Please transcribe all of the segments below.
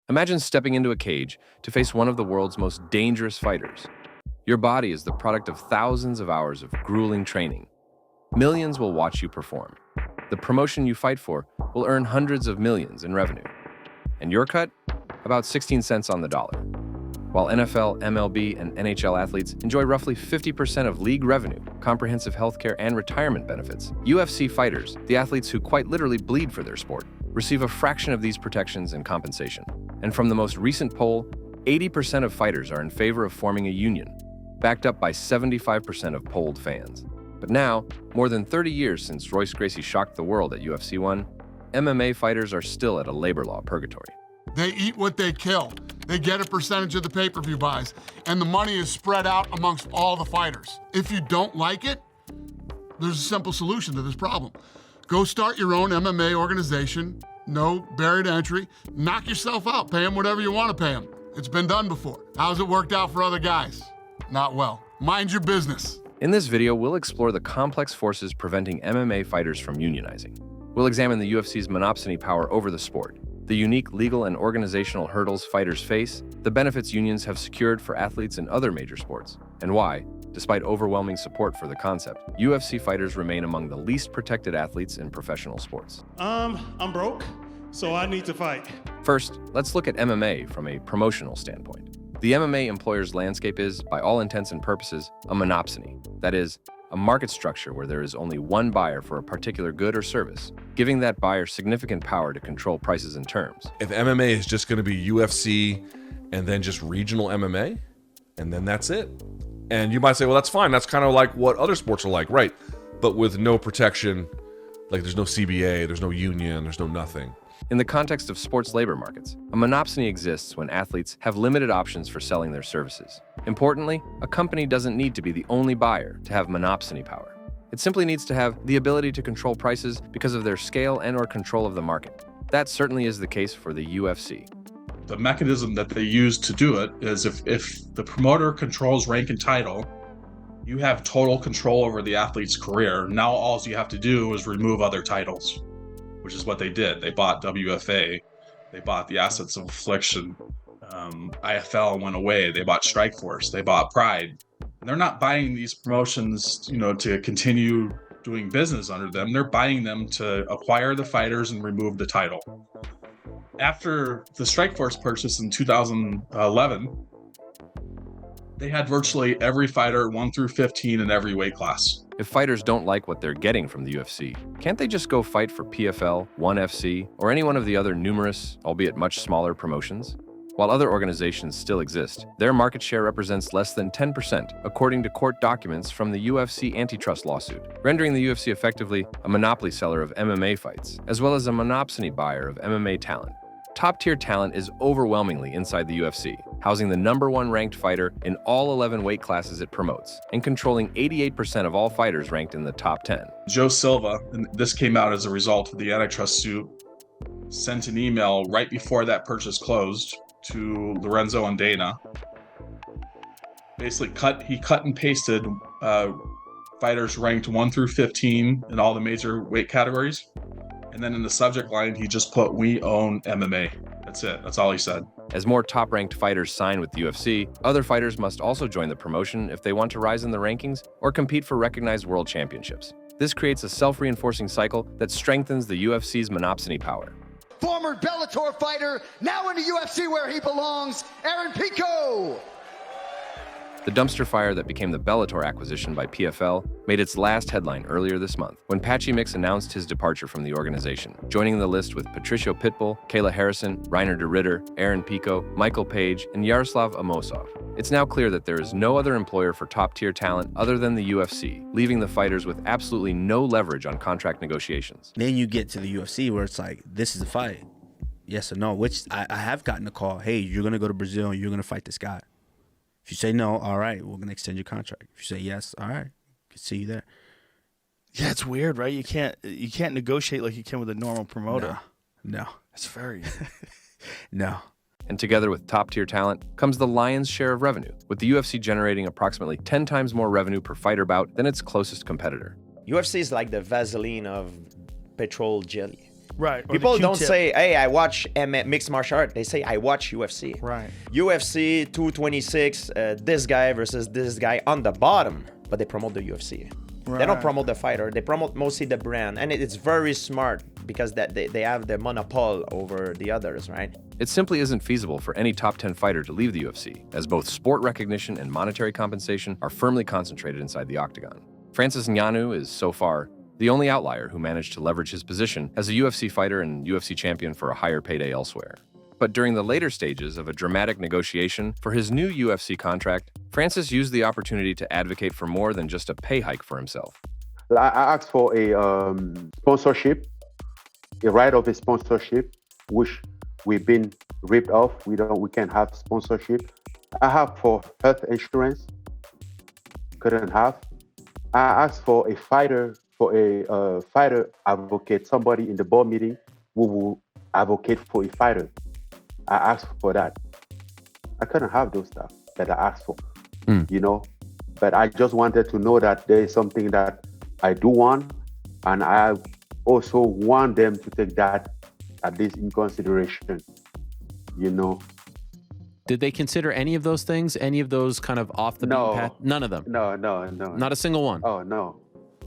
Imagine stepping into a cage to face one of the world's most dangerous fighters. Your body is the product of thousands of hours of grueling training. Millions will watch you perform. The promotion you fight for will earn hundreds of millions in revenue. And your cut? About 16 cents on the dollar. While NFL, MLB, and NHL athletes enjoy roughly 50% of league revenue, comprehensive healthcare, and retirement benefits, UFC fighters, the athletes who quite literally bleed for their sport, receive a fraction of these protections and compensation. And from the most recent poll, 80% of fighters are in favor of forming a union, backed up by 75% of polled fans. But now, more than 30 years since Royce Gracie shocked the world at UFC 1, MMA fighters are still at a labor law purgatory. They eat what they kill. They get a percentage of the pay-per-view buys, and the money is spread out amongst all the fighters. If you don't like it, there's a simple solution to this problem. Go start your own MMA organization, no barrier to entry, knock yourself out, pay them whatever you want to pay them. It's been done before. How's it worked out for other guys? Not well. Mind your business. In this video, we'll explore the complex forces preventing MMA fighters from unionizing. We'll examine the UFC's monopsony power over the sport, the unique legal and organizational hurdles fighters face, the benefits unions have secured for athletes in other major sports, and why, despite overwhelming support for the concept, UFC fighters remain among the least protected athletes in professional sports. I'm broke, so I need to fight. First, let's look at MMA from a promotional standpoint. The MMA employer's landscape is, by all intents and purposes, a monopsony. That is, a market structure where there is only one buyer for a particular good or service, giving that buyer significant power to control prices and terms. If MMA is just going to be UFC and then just regional MMA, and then that's it. And you might say, well, that's fine. That's kind of like what other sports are like, right? But with no protection, like there's no CBA, there's no union, there's no nothing. In the context of sports labor markets, a monopsony exists when athletes have limited options for selling their services. Importantly, a company doesn't need to be the only buyer to have monopsony power. It simply needs to have the ability to control prices because of their scale and/or control of the market. That certainly is the case for the UFC. The mechanism that they use to do it is if the promoter controls rank and title, you have total control over the athlete's career. Now all you have to do is remove other titles, which is what they did. They bought WFA, they bought the Assets of Affliction, IFL went away, they bought Strikeforce, they bought Pride. They're not buying these promotions, to continue doing business under them. They're buying them to acquire the fighters and remove the title. After the Strikeforce purchase in 2011, they had virtually every fighter 1 through 15 in every weight class. If fighters don't like what they're getting from the UFC, can't they just go fight for PFL, ONE FC, or any one of the other numerous, albeit much smaller, promotions? While other organizations still exist, their market share represents less than 10%, according to court documents from the UFC Antitrust lawsuit, rendering the UFC effectively a monopoly seller of MMA fights, as well as a monopsony buyer of MMA talent. Top-tier talent is overwhelmingly inside the UFC, housing the #1 ranked fighter in all 11 weight classes it promotes, and controlling 88% of all fighters ranked in the top 10. Joe Silva, and this came out as a result of the antitrust suit, sent an email right before that purchase closed to Lorenzo and Dana. Basically, he cut and pasted fighters ranked 1 through 15 in all the major weight categories. And then in the subject line, he just put, "We own MMA." That's it. That's all he said. As more top-ranked fighters sign with the UFC, other fighters must also join the promotion if they want to rise in the rankings or compete for recognized world championships. This creates a self-reinforcing cycle that strengthens the UFC's monopsony power. Former Bellator fighter, now in the UFC where he belongs, Aaron Pico. The dumpster fire that became the Bellator acquisition by PFL made its last headline earlier this month when Patchy Mix announced his departure from the organization, joining the list with Patricio Pitbull, Kayla Harrison, Reiner de Ritter, Aaron Pico, Michael Page, and Yaroslav Amosov. It's now clear that there is no other employer for top-tier talent other than the UFC, leaving the fighters with absolutely no leverage on contract negotiations. Then you get to the UFC where it's like, this is a fight, yes or no, which I have gotten a call, hey, you're going to go to Brazil and you're going to fight this guy. If you say no, all right, we're going to extend your contract. If you say yes, all right, can see you there. Yeah, it's weird, right? You can't negotiate like you can with a normal promoter. No. It's very... No. And together with top-tier talent comes the lion's share of revenue, with the UFC generating approximately 10 times more revenue per fighter bout than its closest competitor. UFC is like the Vaseline of petrol jelly. Right. Or the People don't Q-tip. say, hey, I watch mixed martial art. They say, I watch UFC. Right. UFC 226, this guy versus this guy on the bottom, but they promote the UFC. They don't promote the fighter. They promote mostly the brand. And it's very smart because that they have the monopoly over the others, right? It simply isn't feasible for any top 10 fighter to leave the UFC, as both sport recognition and monetary compensation are firmly concentrated inside the octagon. Francis Ngannou is, so far, the only outlier who managed to leverage his position as a UFC fighter and UFC champion for a higher payday elsewhere. But during the later stages of a dramatic negotiation for his new UFC contract, Francis used the opportunity to advocate for more than just a pay hike for himself. I asked for a sponsorship, a right of a sponsorship, which we've been ripped off. We can't have sponsorship. I have for health insurance, couldn't have. I asked for a fighter advocate, somebody in the board meeting who will advocate for a fighter. I asked for that. I couldn't have those stuff that I asked for, But I just wanted to know that there is something that I do want, and I also want them to take that at least in consideration, Did they consider any of those things? Any of those kind of off the beaten path? None of them? No. Not a single one? Oh, no.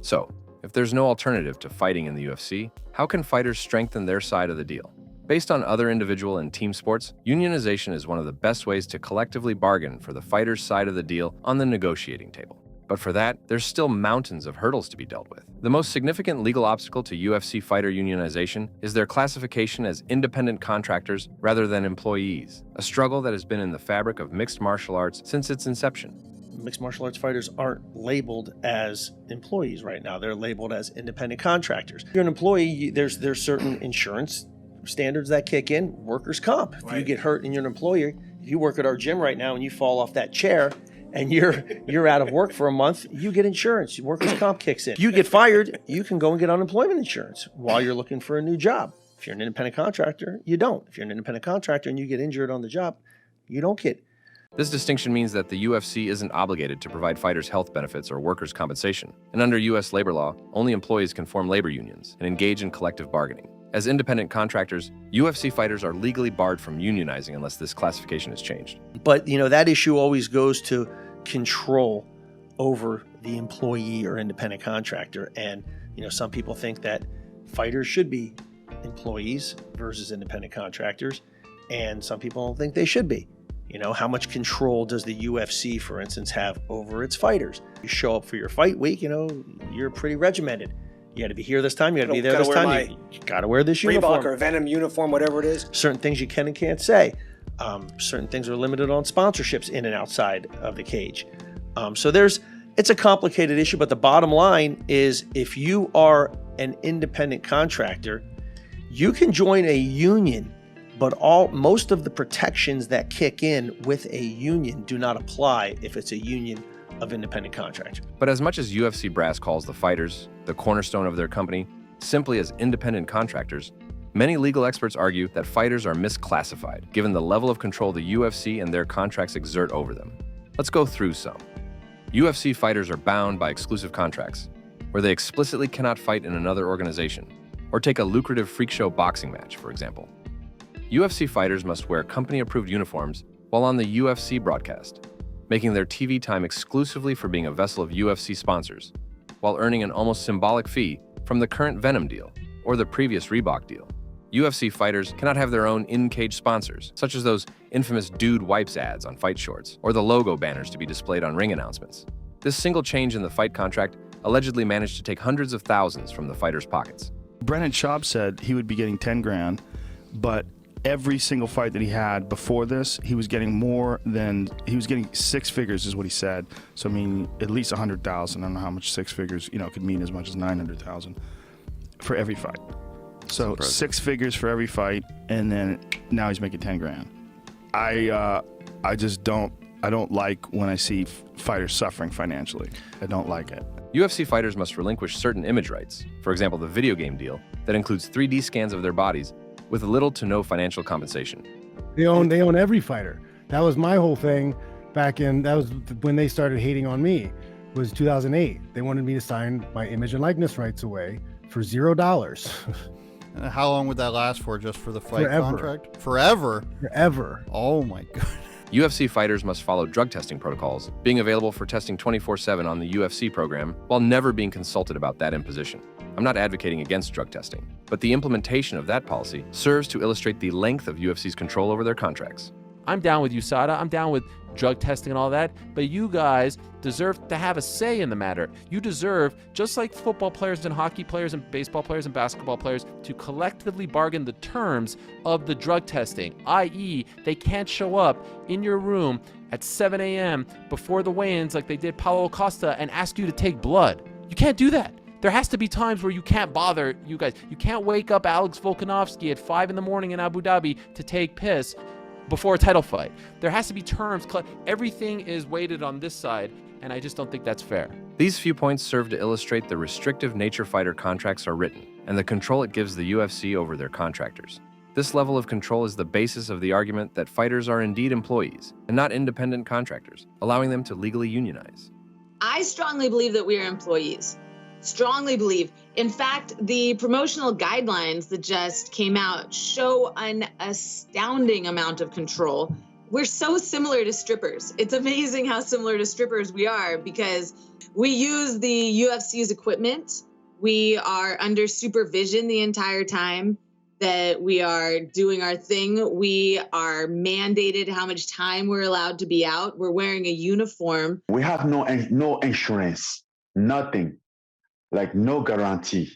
So, if there's no alternative to fighting in the UFC, how can fighters strengthen their side of the deal? Based on other individual and team sports, unionization is one of the best ways to collectively bargain for the fighter's side of the deal on the negotiating table. But for that, there's still mountains of hurdles to be dealt with. The most significant legal obstacle to UFC fighter unionization is their classification as independent contractors rather than employees, a struggle that has been in the fabric of mixed martial arts since its inception. Mixed martial arts fighters aren't labeled as employees right now. They're labeled as independent contractors. If you're an employee, there's certain insurance standards that kick in. Workers' comp. If you get hurt and you're an employer, if you work at our gym right now and you fall off that chair and you're out of work for a month, you get insurance. Workers' comp kicks in. If you get fired, you can go and get unemployment insurance while you're looking for a new job. If you're an independent contractor, you don't. If you're an independent contractor and you get injured on the job, you don't get. This distinction means that the UFC isn't obligated to provide fighters health benefits or workers' compensation. And under U.S. labor law, only employees can form labor unions and engage in collective bargaining. As independent contractors, UFC fighters are legally barred from unionizing unless this classification is changed. But, that issue always goes to control over the employee or independent contractor. And, some people think that fighters should be employees versus independent contractors. And some people don't think they should be. How much control does the UFC, for instance, have over its fighters? You show up for your fight week, you're pretty regimented. You got to be here this time. You got to be there this time. You got to wear this uniform. Reebok or Venom uniform, whatever it is. Certain things you can and can't say. Certain things are limited on sponsorships in and outside of the cage. So it's a complicated issue, but the bottom line is if you are an independent contractor, you can join a union, but most of the protections that kick in with a union do not apply if it's a union of independent contractors. But as much as UFC brass calls the fighters, the cornerstone of their company, simply as independent contractors, many legal experts argue that fighters are misclassified given the level of control the UFC and their contracts exert over them. Let's go through some. UFC fighters are bound by exclusive contracts, where they explicitly cannot fight in another organization, or take a lucrative freak show boxing match, for example. UFC fighters must wear company-approved uniforms while on the UFC broadcast, making their TV time exclusively for being a vessel of UFC sponsors, while earning an almost symbolic fee from the current Venom deal or the previous Reebok deal. UFC fighters cannot have their own in-cage sponsors, such as those infamous Dude Wipes ads on fight shorts or the logo banners to be displayed on ring announcements. This single change in the fight contract allegedly managed to take hundreds of thousands from the fighters' pockets. Brennan Schaub said he would be getting 10 grand, but every single fight that he had before this, he was getting six figures is what he said. So, at least 100,000. I don't know how much six figures, could mean as much as 900,000 for every fight. So six figures for every fight, and then now he's making 10 grand. I don't like when I see fighters suffering financially. I don't like it. UFC fighters must relinquish certain image rights, for example, the video game deal that includes 3D scans of their bodies with little to no financial compensation. They own every fighter. That was my whole thing that was when they started hating on me, was 2008. They wanted me to sign my image and likeness rights away for $0. And how long would that last for, just for the fight Forever. contract? Forever? Forever. Oh my God. UFC fighters must follow drug testing protocols, being available for testing 24/7 on the UFC program while never being consulted about that imposition. I'm not advocating against drug testing, but the implementation of that policy serves to illustrate the length of UFC's control over their contracts. I'm down with USADA. I'm down with drug testing and all that, but you guys deserve to have a say in the matter. You deserve, just like football players and hockey players and baseball players and basketball players, to collectively bargain the terms of the drug testing, i.e. they can't show up in your room at 7 a.m. before the weigh-ins like they did Paulo Costa and ask you to take blood. You can't do that. There has to be times where you can't bother you guys. You can't wake up Alex Volkanovski at 5 in the morning in Abu Dhabi to take piss before a title fight. There has to be terms. Everything is weighted on this side, and I just don't think that's fair. These few points serve to illustrate the restrictive nature fighter contracts are written and the control it gives the UFC over their contractors. This level of control is the basis of the argument that fighters are indeed employees and not independent contractors, allowing them to legally unionize. I strongly believe that we are employees. Strongly believe. In fact, the promotional guidelines that just came out show an astounding amount of control. We're so similar to strippers. It's amazing how similar to strippers we are because we use the UFC's equipment. We are under supervision the entire time that we are doing our thing. We are mandated how much time we're allowed to be out. We're wearing a uniform. We have no insurance, nothing. Like no guarantee,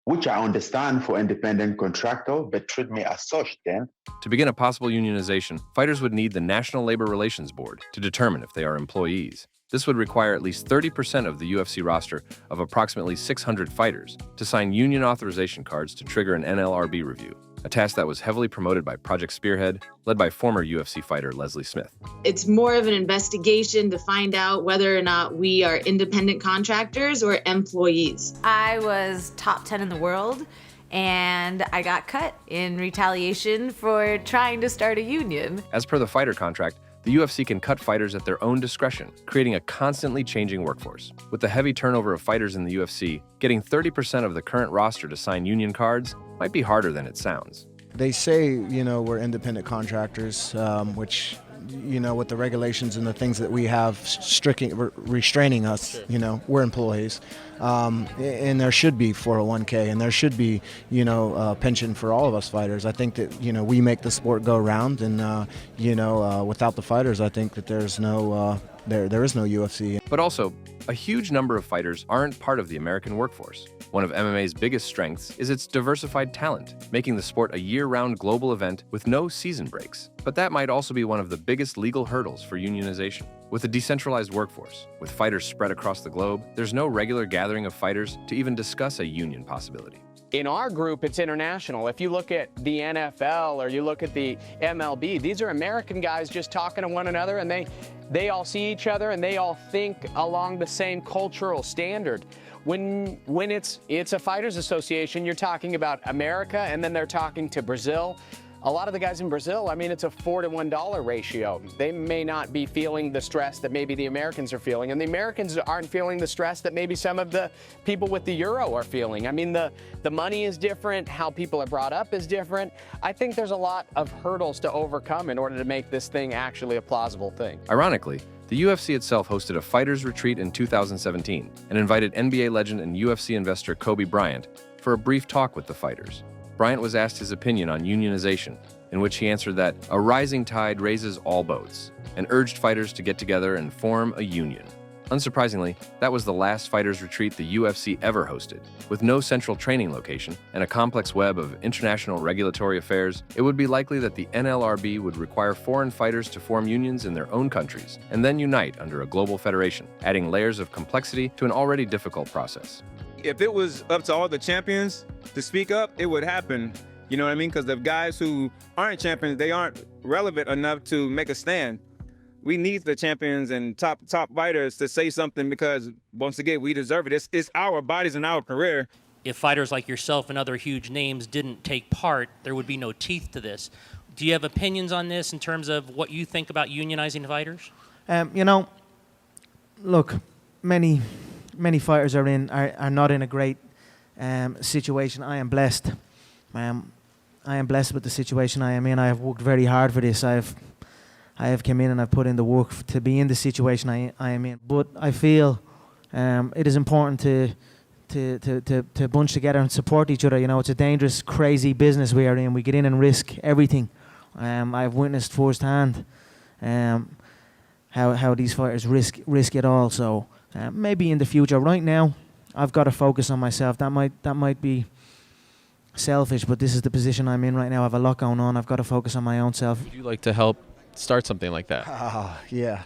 which I understand for independent contractor, but treat me as such then. To begin a possible unionization, fighters would need the National Labor Relations Board to determine if they are employees. This would require at least 30% of the UFC roster of approximately 600 fighters to sign union authorization cards to trigger an NLRB review, a task that was heavily promoted by Project Spearhead, led by former UFC fighter Leslie Smith. It's more of an investigation to find out whether or not we are independent contractors or employees. I was top 10 in the world, and I got cut in retaliation for trying to start a union. As per the fighter contract, the UFC can cut fighters at their own discretion, creating a constantly changing workforce. With the heavy turnover of fighters in the UFC, getting 30% of the current roster to sign union cards might be harder than it sounds. They say, we're independent contractors, which, with the regulations and the things that we have restraining us, we're employees. And there should be 401k and there should be, pension for all of us fighters. I think that, we make the sport go round and, without the fighters, I think that there's no, there is no UFC. But also, a huge number of fighters aren't part of the American workforce. One of MMA's biggest strengths is its diversified talent, making the sport a year-round global event with no season breaks. But that might also be one of the biggest legal hurdles for unionization. With a decentralized workforce, with fighters spread across the globe, there's no regular gathering of fighters to even discuss a union possibility. In our group, it's international. If you look at the NFL or you look at the MLB, these are American guys just talking to one another, and they all see each other and they all think along the same cultural standard. When it's a fighters association, you're talking about America, and then they're talking to Brazil. A lot of the guys in Brazil, it's a $4 to $1 ratio. They may not be feeling the stress that maybe the Americans are feeling, and the Americans aren't feeling the stress that maybe some of the people with the euro are feeling. The money is different, how people are brought up is different. I think there's a lot of hurdles to overcome in order to make this thing actually a plausible thing. Ironically, the UFC itself hosted a fighters retreat in 2017 and invited NBA legend and UFC investor Kobe Bryant for a brief talk with the fighters. Bryant was asked his opinion on unionization, in which he answered that a rising tide raises all boats, and urged fighters to get together and form a union. Unsurprisingly, that was the last fighters retreat the UFC ever hosted. With no central training location and a complex web of international regulatory affairs, it would be likely that the NLRB would require foreign fighters to form unions in their own countries and then unite under a global federation, adding layers of complexity to an already difficult process. If it was up to all the champions to speak up, it would happen. You know what I mean? Because the guys who aren't champions, they aren't relevant enough to make a stand. We need the champions and top fighters to say something because, once again, we deserve it. It's our bodies and our career. If fighters like yourself and other huge names didn't take part, there would be no teeth to this. Do you have opinions on this in terms of what you think about unionizing fighters? Look, many fighters are not in a great situation. I am blessed I am blessed with the situation I am in. I have worked very hard for this. I have come in and I've put in the work to be in the situation I am in. But I feel it is important to bunch together and support each other. You know, it's a dangerous, crazy business we are in. We get in and risk everything. I've witnessed firsthand how these fighters risk it all. So maybe in the future. Right now, I've got to focus on myself. That might be selfish, but this is the position I'm in right now. I have a lot going on. I've got to focus on my own self. Would you like to help start something like that? Yeah.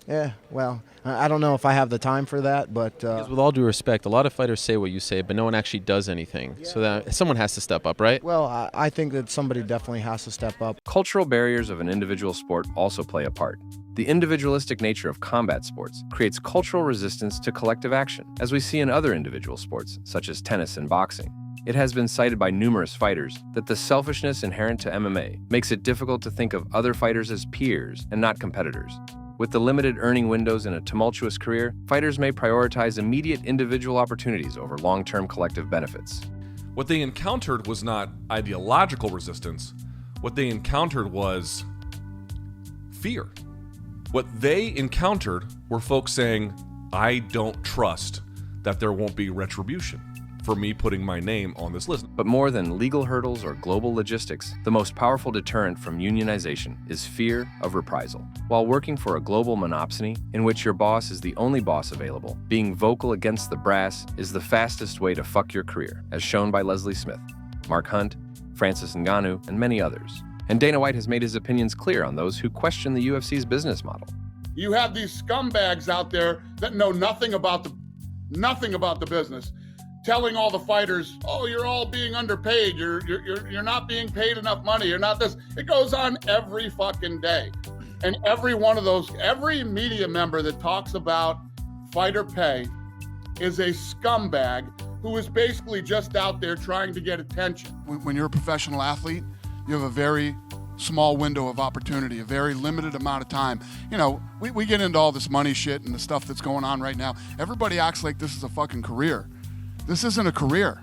Yeah, well, I don't know if I have the time for that, but... Because with all due respect, a lot of fighters say what you say, but no one actually does anything. Yeah. So that someone has to step up, right? Well, I think that somebody definitely has to step up. Cultural barriers of an individual sport also play a part. The individualistic nature of combat sports creates cultural resistance to collective action, as we see in other individual sports, such as tennis and boxing. It has been cited by numerous fighters that the selfishness inherent to MMA makes it difficult to think of other fighters as peers and not competitors. With the limited earning windows in a tumultuous career, fighters may prioritize immediate individual opportunities over long-term collective benefits. What they encountered was not ideological resistance. What they encountered was fear. What they encountered were folks saying, I don't trust that there won't be retribution for me putting my name on this list. But more than legal hurdles or global logistics, the most powerful deterrent from unionization is fear of reprisal. While working for a global monopsony, in which your boss is the only boss available, being vocal against the brass is the fastest way to fuck your career, as shown by Leslie Smith, Mark Hunt, Francis Ngannou, and many others. And Dana White has made his opinions clear on those who question the UFC's business model. You have these scumbags out there that know nothing about the business, telling all the fighters, oh, you're all being underpaid. You're not being paid enough money. You're not this. It goes on every fucking day. And every one of those, every media member that talks about fighter pay is a scumbag who is basically just out there trying to get attention. When you're a professional athlete, you have a very small window of opportunity, a very limited amount of time. You know, we get into all this money shit and the stuff that's going on right now. Everybody acts like this is a fucking career. This isn't a career.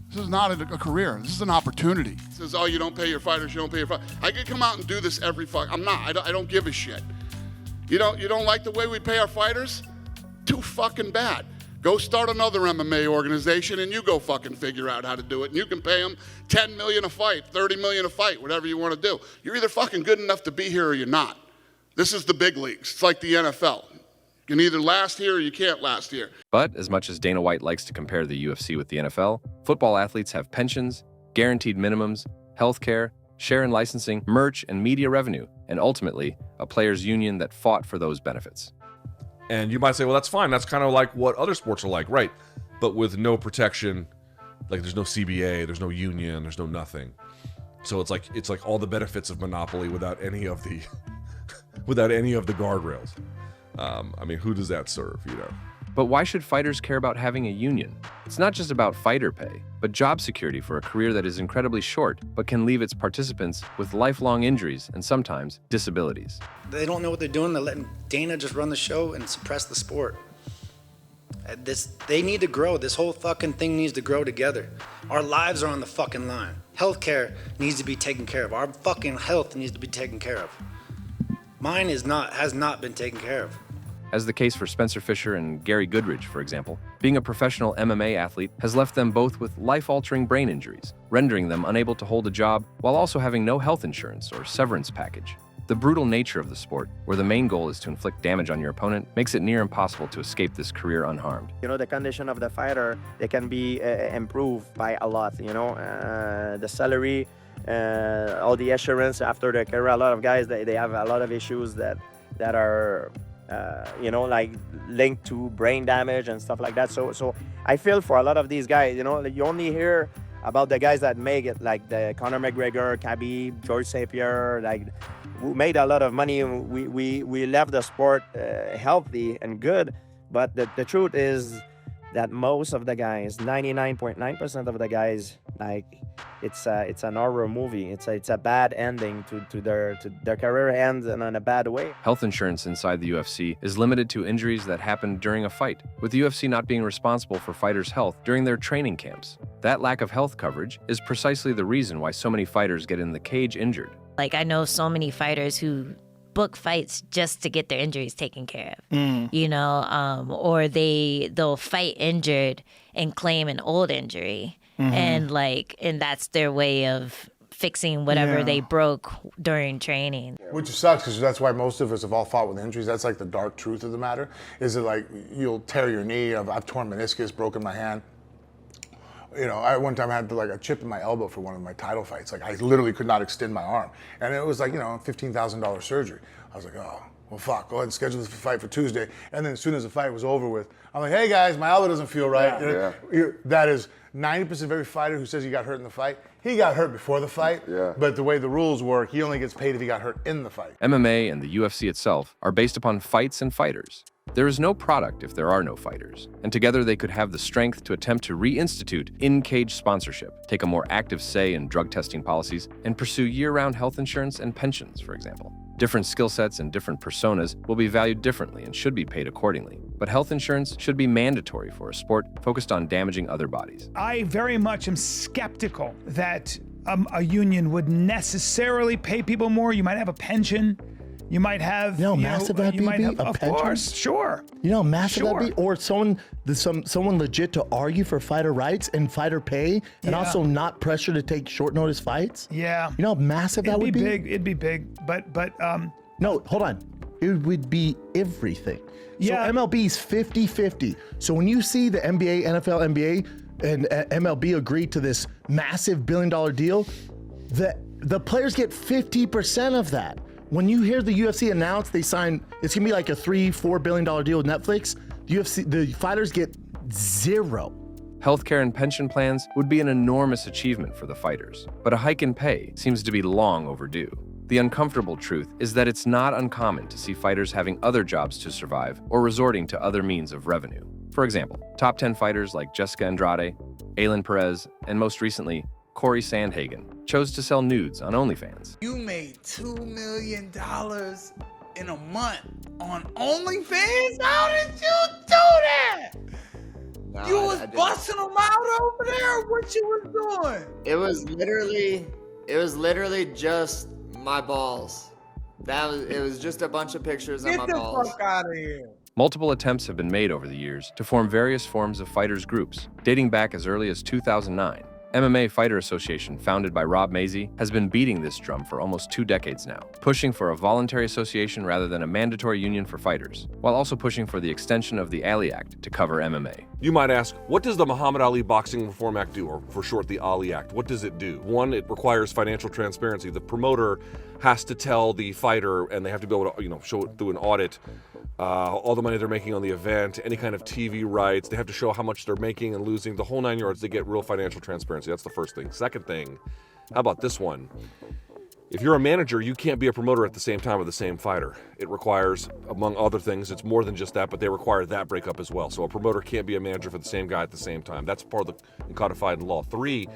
This is not a career. This is an opportunity. It says, oh, you don't pay your fighters, you don't pay your fighters. I could come out and do this every fuck. I'm not. I don't give a shit. You don't like the way we pay our fighters? Too fucking bad. Go start another MMA organization and you go fucking figure out how to do it. And you can pay them $10 million a fight, $30 million a fight, whatever you want to do. You're either fucking good enough to be here or you're not. This is the big leagues. It's like the NFL. You can either last here or you can't last here. But as much as Dana White likes to compare the UFC with the NFL, football athletes have pensions, guaranteed minimums, health care, share in licensing, merch, and media revenue, and ultimately, a players' union that fought for those benefits. And you might say, well, that's fine. That's kind of like what other sports are like, right? But with no protection, like there's no CBA, there's no union, there's no nothing. So it's like all the benefits of monopoly without any of the guardrails. I mean, who does that serve, you know? But why should fighters care about having a union? It's not just about fighter pay, but job security for a career that is incredibly short, but can leave its participants with lifelong injuries and sometimes disabilities. They don't know what they're doing. They're letting Dana just run the show and suppress the sport. They need to grow. This whole fucking thing needs to grow together. Our lives are on the fucking line. Healthcare needs to be taken care of. Our fucking health needs to be taken care of. Mine has not been taken care of. As the case for Spencer Fisher and Gary Goodridge, for example, being a professional MMA athlete has left them both with life-altering brain injuries, rendering them unable to hold a job while also having no health insurance or severance package. The brutal nature of the sport, where the main goal is to inflict damage on your opponent, makes it near impossible to escape this career unharmed. You know, the condition of the fighter, they can be improved by a lot, you know, the salary, all the assurance after the career. A lot of guys, they have a lot of issues that are, you know, like linked to brain damage and stuff like that. So I feel for a lot of these guys, you know, you only hear about the guys that make it, like the Conor McGregor, Khabib, George St. Pierre, like who made a lot of money. We left the sport healthy and good, but the truth is that most of the guys, 99.9% of the guys, Like it's an horror movie. It's a bad ending to their career ends and in a bad way. Health insurance inside the UFC is limited to injuries that happened during a fight, with the UFC not being responsible for fighters' health during their training camps. That lack of health coverage is precisely the reason why so many fighters get in the cage injured. Like, I know so many fighters who book fights just to get their injuries taken care of, you know, or they'll fight injured and claim an old injury. And that's their way of fixing whatever they broke during training. Which sucks, because that's why most of us have all fought with injuries. That's like the dark truth of the matter, is that like you'll tear your knee. I've torn meniscus, broken my hand. You know, I one time had a chip in my elbow for one of my title fights. Like, I literally could not extend my arm. And it was like, $15,000 surgery. I was like, oh, well, fuck, go ahead and schedule this fight for Tuesday. And then as soon as the fight was over with, I'm like, hey guys, my elbow doesn't feel right. That is 90% of every fighter who says he got hurt in the fight, he got hurt before the fight. But the way the rules work, he only gets paid if he got hurt in the fight. MMA and the UFC itself are based upon fights and fighters. There is no product if there are no fighters, and together they could have the strength to attempt to reinstitute in-cage sponsorship, take a more active say in drug testing policies, and pursue year-round health insurance and pensions, for example. Different skill sets and different personas will be valued differently and should be paid accordingly. But health insurance should be mandatory for a sport focused on damaging other bodies. I very much am skeptical that a union would necessarily pay people more. You might have a pension. You might have, massive that'd be, a of pension? course, sure. You know how massive Sure. that'd be? Or someone legit to argue for fighter rights and fighter pay, and also not pressure to take short notice fights? Yeah. You know how massive that would be? It'd be big, but No, hold on. It would be everything. Yeah. So MLB is 50-50. So when you see the NBA, NFL, NBA, and MLB agree to this massive billion-dollar deal, the players get 50% of that. When you hear the UFC announce they sign, it's gonna be like a $3-4 billion deal with Netflix. The fighters get zero. Healthcare and pension plans would be an enormous achievement for the fighters, but a hike in pay seems to be long overdue. The uncomfortable truth is that it's not uncommon to see fighters having other jobs to survive or resorting to other means of revenue. For example, top 10 fighters like Jessica Andrade, Aylin Perez, and most recently, Corey Sandhagen chose to sell nudes on OnlyFans. You made $2 million in a month on OnlyFans? How did you do that? You was busting them out over there? What you was doing? It was literally just my balls. It was just a bunch of pictures of my balls. Get the fuck out of here. Multiple attempts have been made over the years to form various forms of fighters groups, dating back as early as 2009. MMA Fighters Association, founded by Rob Maysey, has been beating this drum for almost 2 decades now, pushing for a voluntary association rather than a mandatory union for fighters, while also pushing for the extension of the Ali Act to cover MMA. You might ask, what does the Muhammad Ali Boxing Reform Act do, or for short, the Ali Act? What does it do? One, it requires financial transparency. The promoter has to tell the fighter, and they have to be able to, show it through an audit, all the money they're making on the event, any kind of TV rights. They have to show how much they're making and losing, the whole 9 yards. They get real financial transparency. That's the first thing. Second thing, how about this one? If you're a manager, you can't be a promoter at the same time with the same fighter. It requires, among other things, it's more than just that, but they require that breakup as well. So a promoter can't be a manager for the same guy at the same time. That's part of the codified law. 3,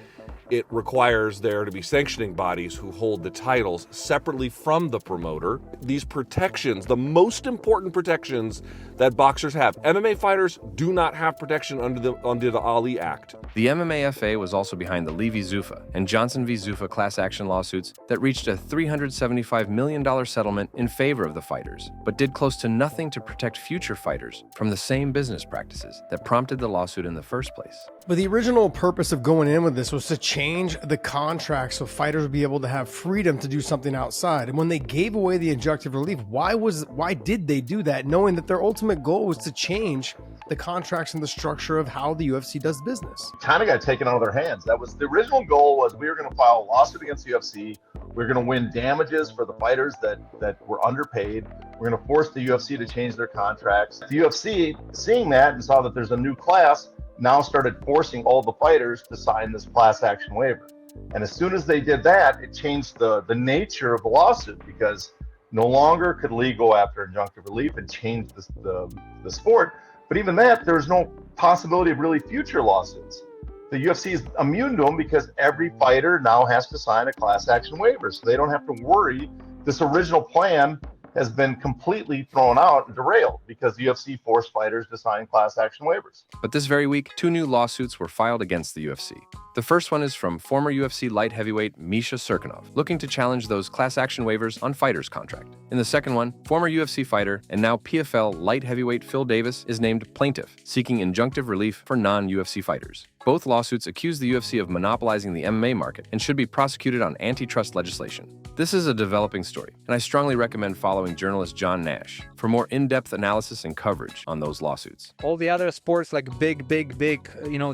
it requires there to be sanctioning bodies who hold the titles separately from the promoter. These protections, the most important protections that boxers have. MMA fighters do not have protection under the Ali Act. The MMAFA was also behind the Lee v. Zuffa and Johnson v. Zuffa class action lawsuits that reached a $375 million settlement in favor of the fighters, but did close to nothing to protect future fighters from the same business practices that prompted the lawsuit in the first place. But the original purpose of going in with this was to change the contract so fighters would be able to have freedom to do something outside. And when they gave away the injunctive relief, why did they do that, knowing that their ultimate goal was to change the contracts and the structure of how the UFC does business? Kind of got taken out of their hands. That was the original goal. Was we were going to file a lawsuit against the UFC. We were going to win damages for the fighters that were underpaid. We're going to force the UFC to change their contracts. The UFC, seeing that and saw that there's a new class, now started forcing all the fighters to sign this class action waiver. And as soon as they did that, it changed the nature of the lawsuit, because no longer could Lee go after injunctive relief and change the sport. But even that, there was no possibility of really future lawsuits. The UFC is immune to them because every fighter now has to sign a class action waiver, so they don't have to worry. This original plan has been completely thrown out and derailed because the UFC forced fighters to sign class action waivers. But this very week, 2 new lawsuits were filed against the UFC. The first one is from former UFC light heavyweight Misha Serkinov, looking to challenge those class action waivers on fighters' contract. In the second one, former UFC fighter and now PFL light heavyweight Phil Davis is named plaintiff, seeking injunctive relief for non-UFC fighters. Both lawsuits accuse the UFC of monopolizing the MMA market and should be prosecuted on antitrust legislation. This is a developing story, and I strongly recommend following journalist John Nash for more in-depth analysis and coverage on those lawsuits. All the other sports, like big,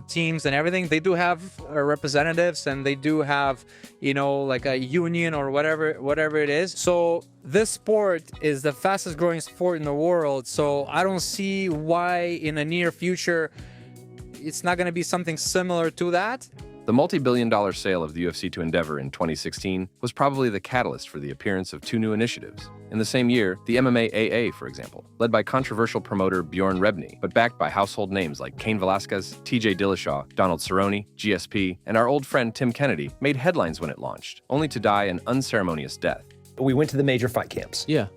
teams and everything, they do have representatives, and they do have, like a union or whatever it is. So this sport is the fastest growing sport in the world. So I don't see why in the near future it's not going to be something similar to that. The multi-billion-dollar sale of the UFC to Endeavor in 2016 was probably the catalyst for the appearance of 2 new initiatives. In the same year, the MMA AA, for example, led by controversial promoter Bjorn Rebney, but backed by household names like Cain Velasquez, TJ Dillashaw, Donald Cerrone, GSP, and our old friend Tim Kennedy, made headlines when it launched, only to die an unceremonious death. We went to the major fight camps. Yeah.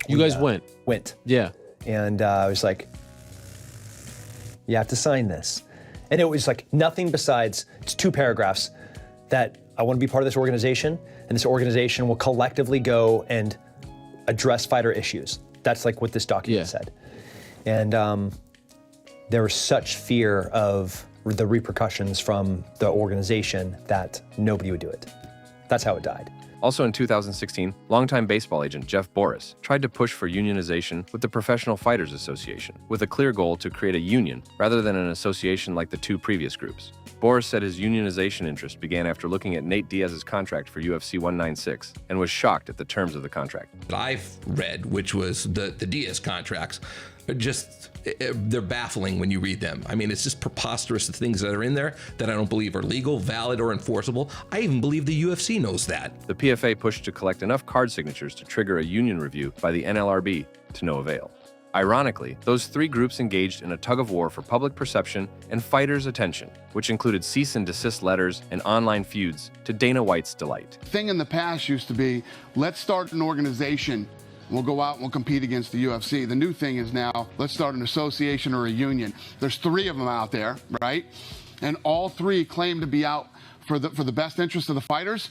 You guys went? Went. Yeah. And I was like, you have to sign this. And it was like nothing besides, it's 2 paragraphs that I want to be part of this organization, and this organization will collectively go and address fighter issues. That's like what this document said. And there was such fear of the repercussions from the organization that nobody would do it. That's how it died. Also in 2016, longtime baseball agent Jeff Boris tried to push for unionization with the Professional Fighters Association, with a clear goal to create a union rather than an association like the 2 previous groups. Boris said his unionization interest began after looking at Nate Diaz's contract for UFC 196 and was shocked at the terms of the contract. I've read, which was the Diaz contracts, they're baffling when you read them. I mean, it's just preposterous, the things that are in there that I don't believe are legal, valid, or enforceable. I even believe the UFC knows that. The PFA pushed to collect enough card signatures to trigger a union review by the NLRB, to no avail. Ironically, those 3 groups engaged in a tug-of-war for public perception and fighters' attention, which included cease and desist letters and online feuds to Dana White's delight. The thing in the past used to be, let's start an organization. We'll go out and we'll compete against the UFC. The new thing is now, let's start an association or a union. There's 3 of them out there, right? And all 3 claim to be out for the best interest of the fighters.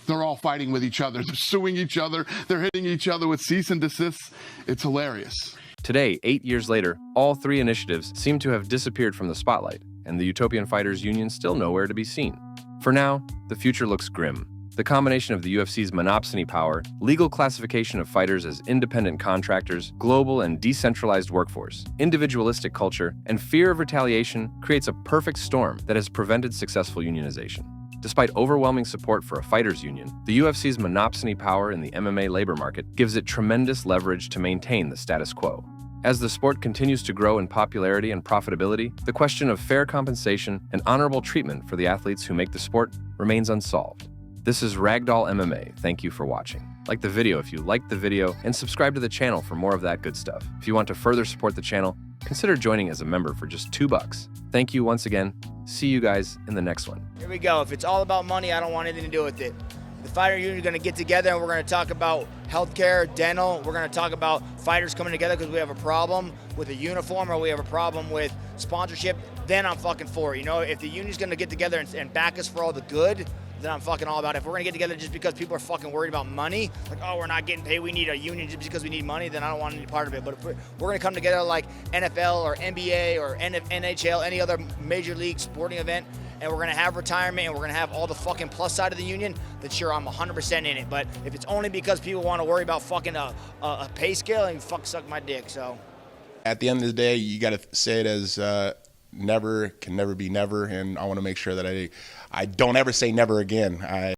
They're all fighting with each other. They're suing each other. They're hitting each other with cease and desists. It's hilarious. Today, 8 years later, all 3 initiatives seem to have disappeared from the spotlight, and the Utopian Fighters Union still nowhere to be seen. For now, the future looks grim. The combination of the UFC's monopsony power, legal classification of fighters as independent contractors, global and decentralized workforce, individualistic culture, and fear of retaliation creates a perfect storm that has prevented successful unionization. Despite overwhelming support for a fighters union, the UFC's monopsony power in the MMA labor market gives it tremendous leverage to maintain the status quo. As the sport continues to grow in popularity and profitability, the question of fair compensation and honorable treatment for the athletes who make the sport remains unsolved. This is Ragdoll MMA. Thank you for watching. Like the video if you liked the video, and subscribe to the channel for more of that good stuff. If you want to further support the channel, consider joining as a member for just $2. Thank you once again. See you guys in the next one. Here we go. If it's all about money, I don't want anything to do with it. The fighter union is going to get together and we're going to talk about healthcare, dental. We're going to talk about fighters coming together because we have a problem with a uniform or we have a problem with sponsorship. Then I'm fucking for it. You know, if the union's going to get together and back us for all the good, then I'm fucking all about it. If we're going to get together just because people are fucking worried about money, like, oh, we're not getting paid, we need a union just because we need money, then I don't want any part of it. But if we're going to come together like NFL or NBA or NHL, any other major league sporting event, and we're going to have retirement and we're going to have all the fucking plus side of the union, then sure, I'm 100% in it. But if it's only because people want to worry about fucking a pay scale, and fuck suck my dick, so. At the end of the day, you got to say it as never can never be never, and I want to make sure that I don't ever say never again.